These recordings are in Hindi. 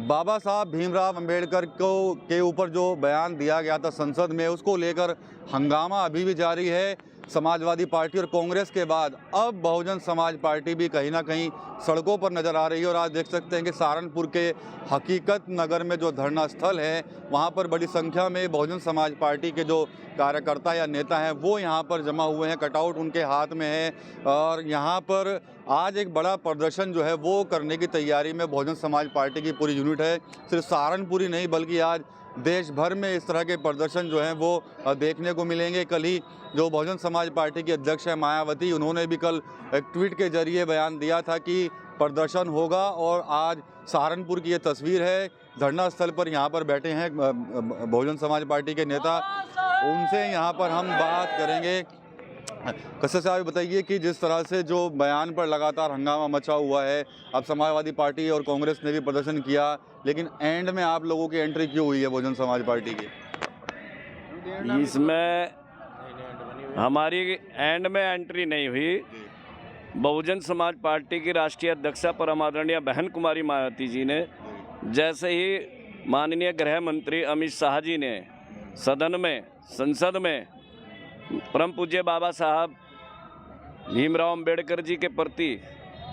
बाबा साहब भीमराव अंबेडकर को के ऊपर जो बयान दिया गया था संसद में, उसको लेकर हंगामा अभी भी जारी है। समाजवादी पार्टी और कांग्रेस के बाद अब बहुजन समाज पार्टी भी कहीं ना कहीं सड़कों पर नज़र आ रही है। और आज देख सकते हैं कि सहारनपुर के हकीकत नगर में जो धरना स्थल है, वहाँ पर बड़ी संख्या में बहुजन समाज पार्टी के जो कार्यकर्ता या नेता हैं वो यहाँ पर जमा हुए हैं। कटआउट उनके हाथ में है और यहाँ पर आज एक बड़ा प्रदर्शन जो है वो करने की तैयारी में बहुजन समाज पार्टी की पूरी यूनिट है। सिर्फ सहारनपुर ही नहीं बल्कि आज देश भर में इस तरह के प्रदर्शन जो हैं वो देखने को मिलेंगे। कल ही जो बहुजन समाज पार्टी की अध्यक्ष है मायावती, उन्होंने भी कल एक ट्वीट के जरिए बयान दिया था कि प्रदर्शन होगा। और आज सहारनपुर की ये तस्वीर है, धरना स्थल पर यहाँ पर बैठे हैं बहुजन समाज पार्टी के नेता, उनसे यहाँ पर हम बात करेंगे। कसर साहब बताइए कि जिस तरह से जो बयान पर लगातार हंगामा मचा हुआ है, अब समाजवादी पार्टी और कांग्रेस ने भी प्रदर्शन किया, लेकिन एंड में आप लोगों की एंट्री क्यों हुई है बहुजन समाज पार्टी की? इसमें हमारी एंड में एंट्री नहीं हुई। बहुजन समाज पार्टी की राष्ट्रीय अध्यक्षा परम आदरणीय बहन कुमारी मायावती जी ने जैसे ही माननीय गृह मंत्री अमित शाह जी ने सदन में संसद में परम पूज्य बाबा साहब भीमराव अंबेडकर जी के प्रति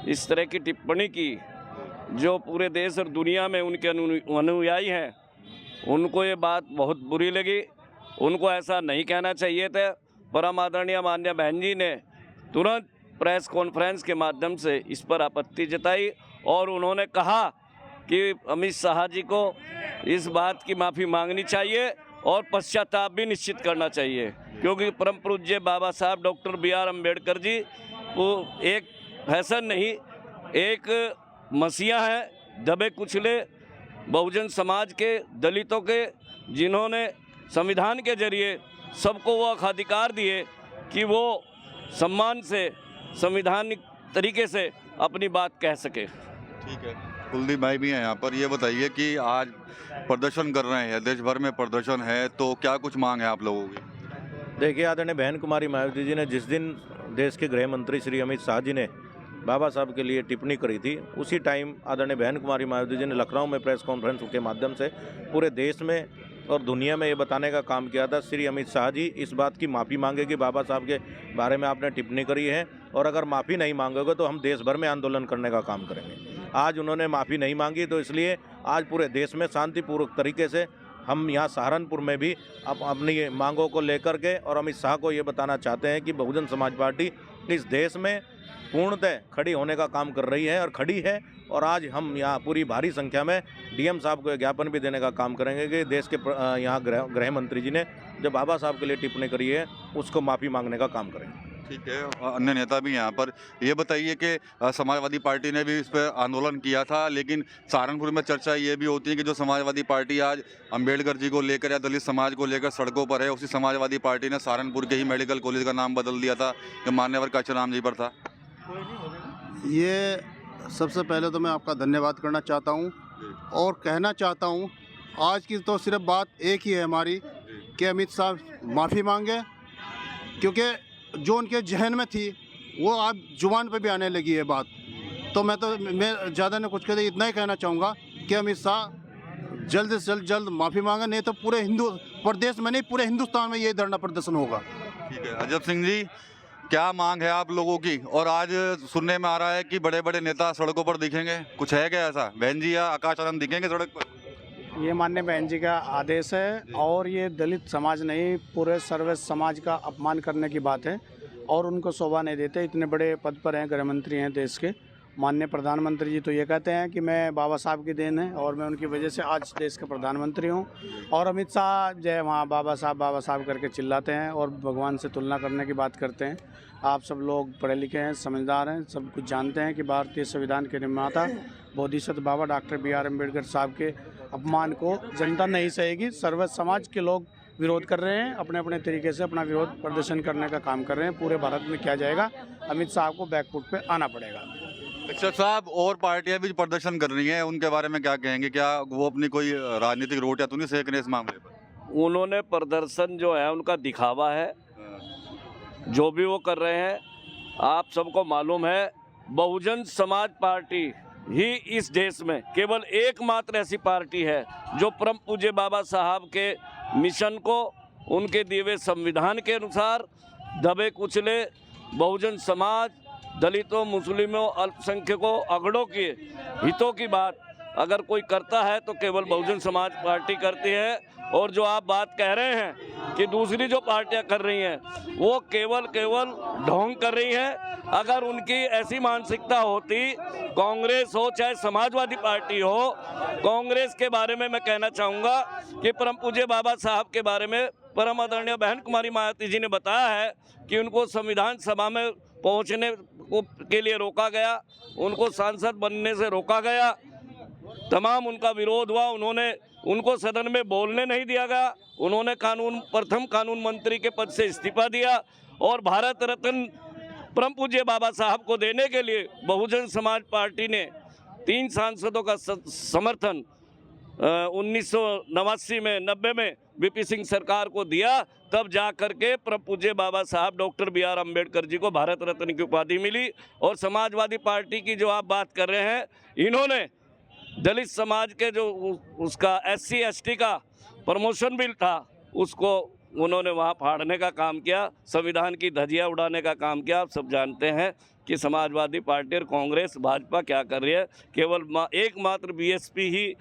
इस तरह की टिप्पणी की, जो पूरे देश और दुनिया में उनके अनुयायी हैं, उनको ये बात बहुत बुरी लगी। उनको ऐसा नहीं कहना चाहिए था। परम आदरणीय माननीय बहन जी ने तुरंत प्रेस कॉन्फ्रेंस के माध्यम से इस पर आपत्ति जताई और उन्होंने कहा कि अमित शाह जी को इस बात की माफ़ी मांगनी चाहिए और पश्चाताप भी निश्चित करना चाहिए, क्योंकि परम पूज्य बाबा साहब डॉक्टर B.R. अम्बेडकर जी वो एक फैशन नहीं, एक मसीहा है, दबे कुचले बहुजन समाज के, दलितों के, जिन्होंने संविधान के जरिए सबको वो अधिकार दिए कि वो सम्मान से संविधानिक तरीके से अपनी बात कह सके। ठीक है, कुलदीप भाई भी हैं यहाँ पर। ये बताइए कि आज प्रदर्शन कर रहे हैं, देश भर में प्रदर्शन है, तो क्या कुछ मांग है आप लोगों की? देखिए, आदरणीय बहन कुमारी मायावती जी ने जिस दिन देश के गृह मंत्री श्री अमित शाह जी ने बाबा साहब के लिए टिप्पणी करी थी, उसी टाइम आदरणीय बहन कुमारी मायावती जी ने लखनऊ में प्रेस कॉन्फ्रेंस के माध्यम से पूरे देश में और दुनिया में ये बताने का काम किया था, श्री अमित शाह जी इस बात की माफ़ी मांगे कि बाबा साहब के बारे में आपने टिप्पणी करी है और अगर माफ़ी नहीं मांगोगे तो हम देश भर में आंदोलन करने का काम करेंगे। आज उन्होंने माफ़ी नहीं मांगी, तो इसलिए आज पूरे देश में शांतिपूर्वक तरीके से हम यहाँ सहारनपुर में भी अपनी मांगों को लेकर के और अमित शाह को ये बताना चाहते हैं कि बहुजन समाज पार्टी इस देश में पूर्णतः खड़ी होने का काम कर रही है और खड़ी है। और आज हम यहाँ पूरी भारी संख्या में डीएम साहब को ज्ञापन भी देने का काम करेंगे कि देश के यहाँ गृह मंत्री जी ने जो बाबा साहब के लिए टिप्पणी करी है उसको माफ़ी मांगने का काम करेंगे। ठीक है, अन्य नेता भी यहाँ पर। ये बताइए कि समाजवादी पार्टी ने भी इस पर आंदोलन किया था, लेकिन सहारनपुर में चर्चा ये भी होती है कि जो समाजवादी पार्टी आज अंबेडकर जी को लेकर या दलित समाज को लेकर सड़कों पर है, उसी समाजवादी पार्टी ने सहारनपुर के ही मेडिकल कॉलेज का नाम बदल दिया था जो मान्यवर कांचीराम जी पर था। ये सबसे पहले तो मैं आपका धन्यवाद करना चाहता हूँ और कहना चाहता हूँ, आज की तो सिर्फ बात एक ही है हमारी कि अमित शाह माफ़ी मांगे, क्योंकि जो उनके जहन में थी वो आज जुबान पे भी आने लगी है बात। तो मैं ज़्यादा नहीं कुछ कहते, इतना ही कहना चाहूँगा कि अमित शाह जल्द से जल्द माफ़ी मांगे, नहीं तो पूरे हिंदू प्रदेश में नहीं पूरे हिंदुस्तान में ये धरना प्रदर्शन होगा। ठीक है, अजब सिंह जी, क्या मांग है आप लोगों की? और आज सुनने में आ रहा है कि बड़े बड़े नेता सड़कों पर दिखेंगे, कुछ है क्या ऐसा? बहन जी या आकाश आनंद दिखेंगे सड़क पर? ये माननीय बहन जी का आदेश है और ये दलित समाज नहीं पूरे सर्व समाज का अपमान करने की बात है और उनको शोभा नहीं देते। इतने बड़े पद पर हैं, गृह मंत्री हैं देश के, माननीय प्रधानमंत्री जी तो ये कहते हैं कि मैं बाबा साहब की देन है और मैं उनकी वजह से आज देश का प्रधानमंत्री हूँ। और अमित शाह जय वहाँ बाबा साहब करके चिल्लाते हैं और भगवान से तुलना करने की बात करते हैं। आप सब लोग पढ़े लिखे हैं, समझदार हैं, सब कुछ जानते हैं कि भारतीय संविधान के निर्माता बोधिसत्व बाबा डॉक्टर B.R. अम्बेडकर साहब के अपमान को जनता नहीं सहेगी। सर्व समाज के लोग विरोध कर रहे हैं, अपने अपने तरीके से अपना विरोध प्रदर्शन करने का काम कर रहे हैं। पूरे भारत में किया जाएगा, अमित शाह को बैकफुट पे आना पड़ेगा। शिक्षक साहब, और पार्टियां भी प्रदर्शन कर रही हैं, उनके बारे में क्या कहेंगे? क्या वो अपनी कोई राजनीतिक रोटियां तो नहीं सेक रहे इस मामले पर? उन्होंने प्रदर्शन जो है उनका दिखावा है, जो भी वो कर रहे हैं। आप सबको मालूम है बहुजन समाज पार्टी ही इस देश में केवल एकमात्र ऐसी पार्टी है जो परम पूज्य बाबा साहब के मिशन को उनके दिए हुए संविधान के अनुसार दबे कुचले बहुजन समाज, दलितों, मुस्लिमों, अल्पसंख्यकों, अगड़ों के हितों की बात अगर कोई करता है तो केवल बहुजन समाज पार्टी करती है। और जो आप बात कह रहे हैं कि दूसरी जो पार्टियां कर रही हैं वो केवल ढोंग कर रही हैं। अगर उनकी ऐसी मानसिकता होती, कांग्रेस हो चाहे समाजवादी पार्टी हो, कांग्रेस के बारे में मैं कहना चाहूँगा कि परम पूज्य बाबा साहब के बारे में परम आदरणीय बहन कुमारी मायावती जी ने बताया है कि उनको संविधान सभा में पहुंचने के लिए रोका गया, उनको सांसद बनने से रोका गया, तमाम उनका विरोध हुआ, उनको सदन में बोलने नहीं दिया गया, उन्होंने प्रथम कानून मंत्री के पद से इस्तीफा दिया और भारत रत्न परम पूज्य बाबा साहब को देने के लिए बहुजन समाज पार्टी ने 3 सांसदों का समर्थन 1989 में 90 में वीपी सिंह सरकार को दिया। तब जा करके परम पूज्य बाबा साहब doctor B are Ambedkar ji को भारत रत्न की उपाधि मिली। और समाजवादी पार्टी की जो आप बात कर रहे हैं, इन्होंने दलित समाज के जो उसका SC ST का प्रमोशन बिल था उसको उन्होंने वहाँ फाड़ने का काम किया, संविधान की धज्जियाँ उड़ाने का काम किया। आप सब जानते हैं कि समाजवादी पार्टी और कांग्रेस भाजपा क्या कर रही है। केवल एकमात्र BSP ही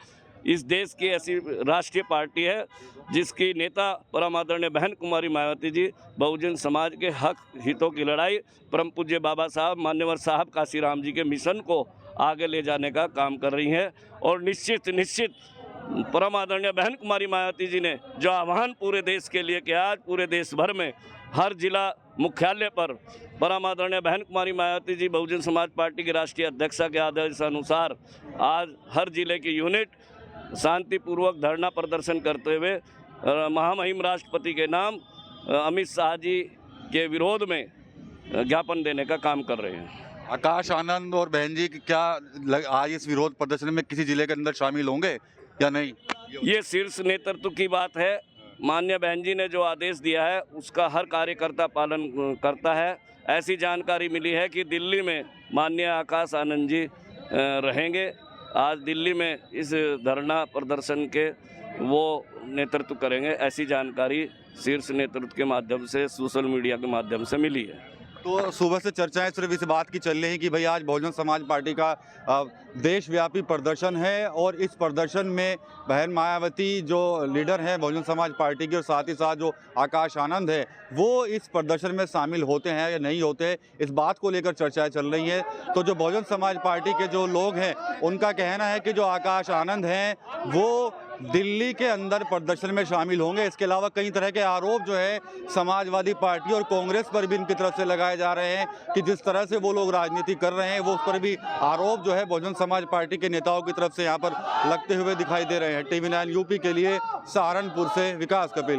इस देश की ऐसी राष्ट्रीय पार्टी है जिसकी नेता परम आदरणीय बहन कुमारी मायावती जी बहुजन समाज के हक हितों की लड़ाई, परम पूज्य बाबा साहब मान्यवर साहब काशीराम जी के मिशन को आगे ले जाने का काम कर रही हैं। और निश्चित परम आदरणीय बहन कुमारी मायावती जी ने जो आह्वान पूरे देश के लिए किया, आज पूरे देश भर में हर जिला मुख्यालय पर परम आदरणीय बहन कुमारी मायावती जी बहुजन समाज पार्टी के राष्ट्रीय अध्यक्षा के आदेश अनुसार आज हर जिले की यूनिट शांतिपूर्वक धरना प्रदर्शन करते हुए महामहिम राष्ट्रपति के नाम अमित शाह जी के विरोध में ज्ञापन देने का काम कर रहे हैं। आकाश आनंद और बहन जी क्या आज इस विरोध प्रदर्शन में किसी जिले के अंदर शामिल होंगे या नहीं? ये शीर्ष नेतृत्व की बात है। माननीय बहन जी ने जो आदेश दिया है उसका हर कार्यकर्ता पालन करता है। ऐसी जानकारी मिली है कि दिल्ली में माननीय आकाश आनंद जी रहेंगे। आज दिल्ली में इस धरना प्रदर्शन के वो नेतृत्व करेंगे, ऐसी जानकारी शीर्ष नेतृत्व के माध्यम से, सोशल मीडिया के माध्यम से मिली है। तो सुबह से चर्चाएं सिर्फ इस बात की चल रही हैं कि भाई आज बहुजन समाज पार्टी का देशव्यापी प्रदर्शन है और इस प्रदर्शन में बहन मायावती जो लीडर हैं बहुजन समाज पार्टी की और साथ ही साथ जो आकाश आनंद है वो इस प्रदर्शन में शामिल होते हैं या नहीं होते, इस बात को लेकर चर्चाएं चल रही हैं। तो जो बहुजन समाज पार्टी के जो लोग हैं उनका कहना है कि जो आकाश आनंद हैं वो दिल्ली के अंदर प्रदर्शन में शामिल होंगे। इसके अलावा कई तरह के आरोप जो है समाजवादी पार्टी और कांग्रेस पर भी इनकी तरफ से लगाए जा रहे हैं कि जिस तरह से वो लोग राजनीति कर रहे हैं वो उस पर भी आरोप जो है बहुजन समाज पार्टी के नेताओं की तरफ से यहाँ पर लगते हुए दिखाई दे रहे हैं। TV9 यूपी के लिए सहारनपुर से विकास कपिल।